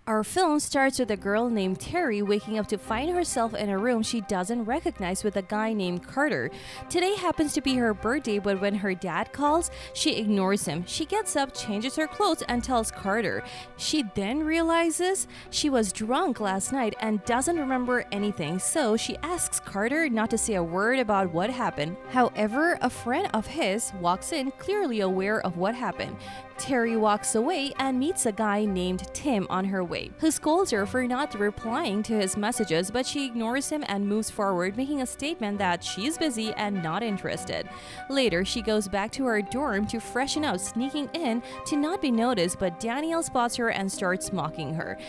Our film starts with a girl named Terry waking up to find herself in a room she doesn't recognize with a guy named Carter. Today happens to be her birthday, but when her dad calls, she ignores him. She gets up, changes her clothes, and tells Carter. She then realizes she was drunk last night and doesn't remember anything, so she asks Carter not to say a word about what happened. However, a friend of his walks in, clearly aware of what happened. Terry walks away and meets a guy named Tim on her way, who scolds her for not replying to his messages, but she ignores him and moves forward, making a statement that she's busy and not interested. Later, she goes back to her dorm to freshen up, sneaking in to not be noticed, but Daniel spots her and starts mocking her.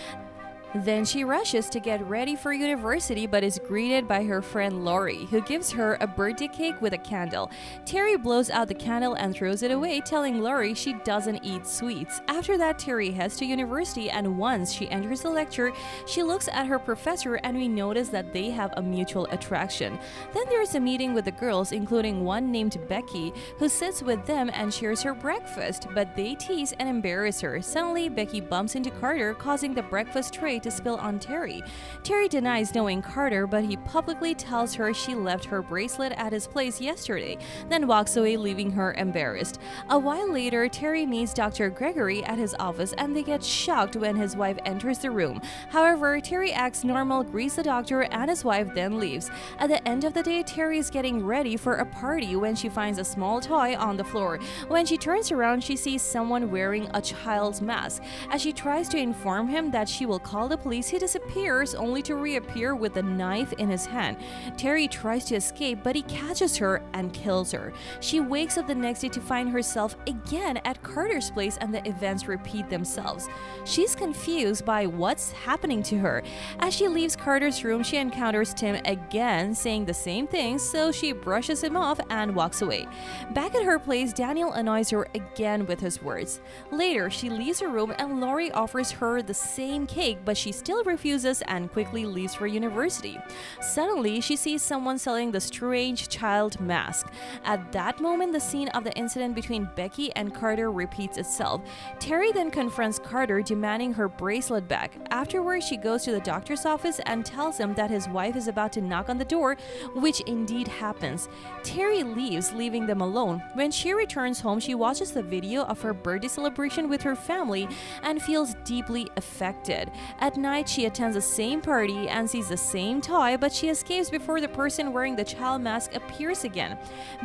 Then she rushes to get ready for university but is greeted by her friend Lori, who gives her a birthday cake with a candle. Terry blows out the candle and throws it away, telling Lori she doesn't eat sweets. After that, Terry heads to university, and once she enters the lecture, she looks at her professor and we notice that they have a mutual attraction. Then there's a meeting with the girls, including one named Becky, who sits with them and shares her breakfast, but they tease and embarrass her. Suddenly, Becky bumps into Carter, causing the breakfast tray to spill on Terry. Terry denies knowing Carter, but he publicly tells her she left her bracelet at his place yesterday, then walks away, leaving her embarrassed. A while later, Terry meets Dr. Gregory at his office and they get shocked when his wife enters the room. However, Terry acts normal, greets the doctor and his wife, then leaves. At the end of the day, Terry is getting ready for a party when she finds a small toy on the floor. When she turns around, she sees someone wearing a child's mask. As she tries to inform him that she will call the police, he disappears only to reappear with a knife in his hand. Terry tries to escape, but he catches her and kills her. She wakes up the next day to find herself again at Carter's place and the events repeat themselves. She's confused by what's happening to her. As she leaves Carter's room, she encounters Tim again, saying the same thing, so she brushes him off and walks away. Back at her place, Daniel annoys her again with his words. Later, she leaves her room and Lori offers her the same cake, but she still refuses and quickly leaves for university. Suddenly, she sees someone selling the strange child mask. At that moment, the scene of the incident between Becky and Carter repeats itself. Terry then confronts Carter, demanding her bracelet back. Afterwards, she goes to the doctor's office and tells him that his wife is about to knock on the door, which indeed happens. Terry leaves, leaving them alone. When she returns home, she watches the video of her birthday celebration with her family and feels deeply affected. At night, she attends the same party and sees the same toy, but she escapes before the person wearing the child mask appears again.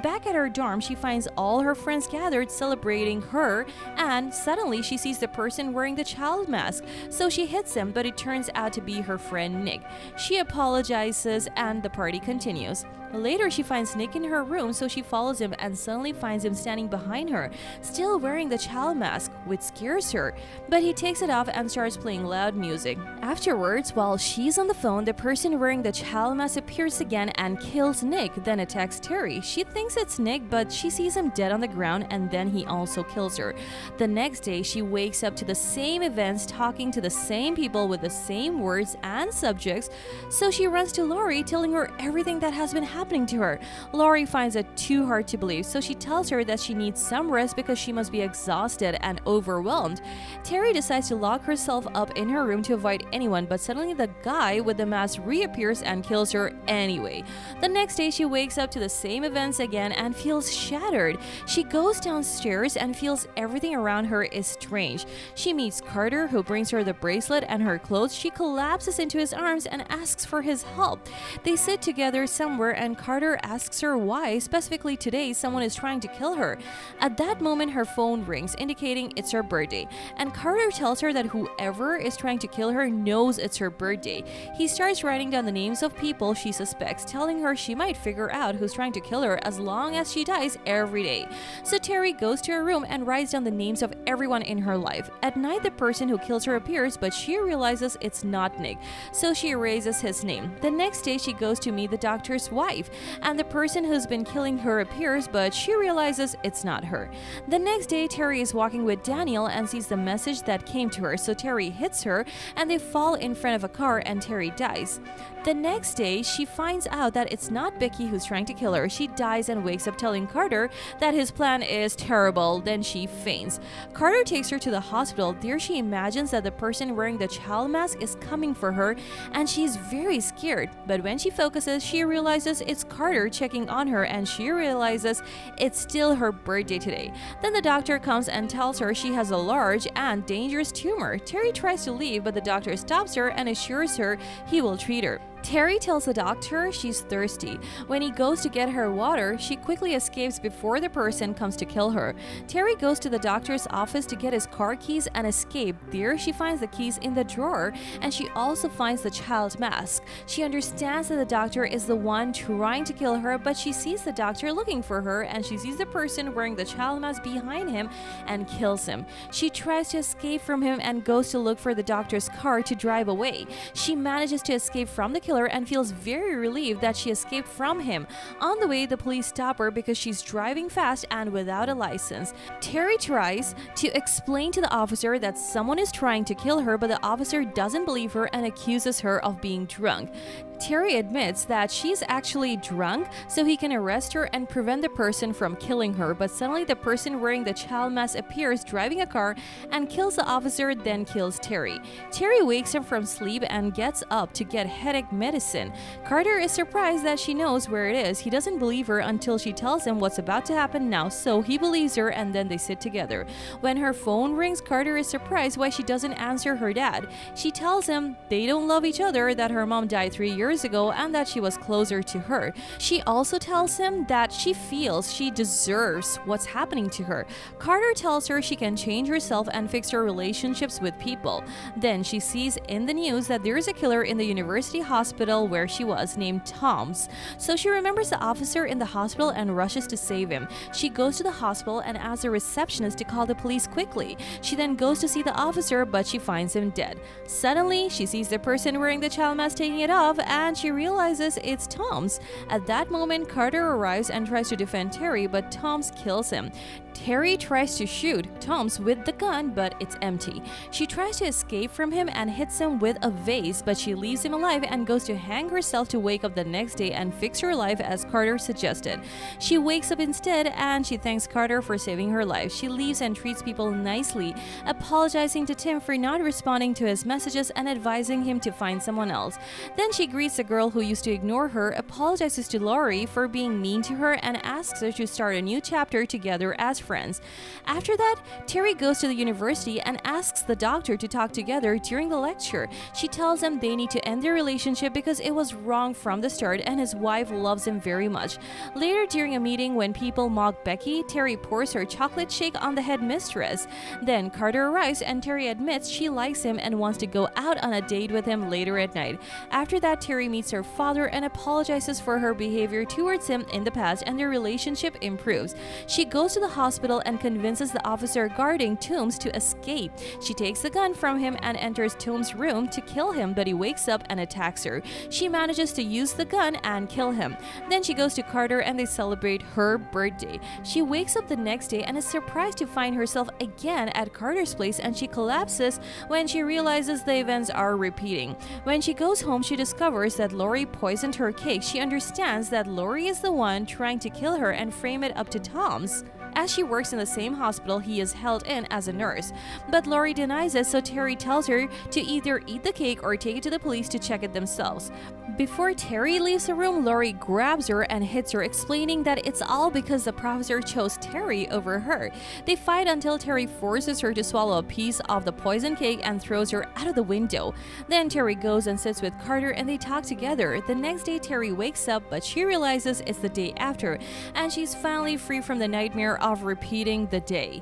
Back at her dorm, she finds all her friends gathered celebrating her, and suddenly she sees the person wearing the child mask. So she hits him, but it turns out to be her friend Nick. She apologizes and the party continues. Later, she finds Nick in her room, so she follows him and suddenly finds him standing behind her, still wearing the child mask, which scares her. But he takes it off and starts playing loud music. Afterwards, while she's on the phone, the person wearing the child mask appears again and kills Nick, then attacks Terry. She thinks it's Nick, but she sees him dead on the ground and then he also kills her. The next day, she wakes up to the same events, talking to the same people with the same words and subjects, so she runs to Lori, telling her everything that has been happening to her. Lori finds it too hard to believe, so she tells her that she needs some rest because she must be exhausted and overwhelmed. Terry decides to lock herself up in her room to avoid anyone, but suddenly the guy with the mask reappears and kills her anyway. The next day, she wakes up to the same events again and feels shattered. She goes downstairs and feels everything around her is strange. She meets Carter, who brings her the bracelet and her clothes. She collapses into his arms and asks for his help. They sit together somewhere and Carter asks her why, specifically today, someone is trying to kill her. At that moment, her phone rings, indicating it's her birthday, and Carter tells her that whoever is trying to kill her knows it's her birthday. He starts writing down the names of people she suspects, telling her she might figure out who's trying to kill her as long as she dies every day. So Terry goes to her room and writes down the names of everyone in her life. At night, the person who kills her appears, but she realizes it's not Nick, so she erases his name. The next day, she goes to meet the doctor's wife. knife, and the person who's been killing her appears, but she realizes it's not her. The next day, Terry is walking with Daniel and sees the message that came to her, so Terry hits her and they fall in front of a car and Terry dies. The next day, she finds out that it's not Becky who's trying to kill her. She dies and wakes up telling Carter that his plan is terrible. Then she faints. Carter takes her to the hospital. There she imagines that the person wearing the child mask is coming for her and she's very scared. But when she focuses, she realizes it's Carter checking on her and she realizes it's still her birthday today. Then the doctor comes and tells her she has a large and dangerous tumor. Terry tries to leave, but the doctor stops her and assures her he will treat her. Terry tells the doctor she's thirsty. When he goes to get her water, she quickly escapes before the person comes to kill her. Terry goes to the doctor's office to get his car keys and escape. There she finds the keys in the drawer and she also finds the child mask. She understands that the doctor is the one trying to kill her, but she sees the doctor looking for her and she sees the person wearing the child mask behind him and kills him. She tries to escape from him and goes to look for the doctor's car to drive away. She manages to escape from the killer and feels very relieved that she escaped from him. On the way, the police stop her because she's driving fast and without a license. Terry tries to explain to the officer that someone is trying to kill her, but the officer doesn't believe her and accuses her of being drunk. Terry admits that she's actually drunk so he can arrest her and prevent the person from killing her, but suddenly the person wearing the child mask appears driving a car and kills the officer, then kills Terry. Terry wakes up from sleep and gets up to get headache medicine. Carter is surprised that she knows where it is. He doesn't believe her until she tells him what's about to happen now, so he believes her and then they sit together. When her phone rings, Carter is surprised why she doesn't answer her dad. She tells him they don't love each other, that her mom died 3 years ago and that she was closer to her. She also tells him that she feels she deserves what's happening to her. Carter tells her she can change herself and fix her relationships with people. Then she sees in the news that there is a killer in the university hospital where she was, named Tom's. So she remembers the officer in the hospital and rushes to save him. She goes to the hospital and asks the receptionist to call the police quickly. She then goes to see the officer, but she finds him dead. Suddenly, she sees the person wearing the child mask taking it off and she realizes it's Tom's. At that moment, Carter arrives and tries to defend Terry, but Tom's kills him. Terry tries to shoot Tom's with the gun, but it's empty. She tries to escape from him and hits him with a vase, but she leaves him alive and goes to hang herself to wake up the next day and fix her life as Carter suggested. She wakes up instead and she thanks Carter for saving her life. She leaves and treats people nicely, apologizing to Tim for not responding to his messages and advising him to find someone else. Then she greets the girl who used to ignore her, apologizes to Laurie for being mean to her, and asks her to start a new chapter together as friends. After that, Terry goes to the university and asks the doctor to talk together during the lecture. She tells him they need to end their relationship because it was wrong from the start and his wife loves him very much. Later, during a meeting when people mock Becky, Terry pours her chocolate shake on the headmistress. Then Carter arrives and Terry admits she likes him and wants to go out on a date with him later at night. After that, Terry meets her father and apologizes for her behavior towards him in the past, and their relationship improves. She goes to the hospital and convinces the officer guarding Toombs to escape. She takes the gun from him and enters Toombs' room to kill him, but he wakes up and attacks her. She manages to use the gun and kill him. Then she goes to Carter and they celebrate her birthday. She wakes up the next day and is surprised to find herself again at Carter's place, and she collapses when she realizes the events are repeating. When she goes home, she discovers that Laurie poisoned her cake. She understands that Laurie is the one trying to kill her and frame it up to Tom's. As she works in the same hospital, he is held in as a nurse. But Laurie denies it, so Terry tells her to either eat the cake or take it to the police to check it themselves. Before Terry leaves the room, Laurie grabs her and hits her, explaining that it's all because the professor chose Terry over her. They fight until Terry forces her to swallow a piece of the poison cake and throws her out of the window. Then Terry goes and sits with Carter and they talk together. The next day, Terry wakes up, but she realizes it's the day after, and she's finally free from the nightmare of repeating the day.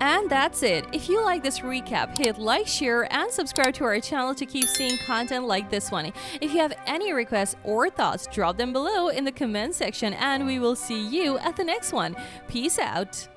And that's it. If you like this recap, hit like, share, and subscribe to our channel to keep seeing content like this one. If you have any requests or thoughts, drop them below in the comment section, and we will see you at the next one. Peace out.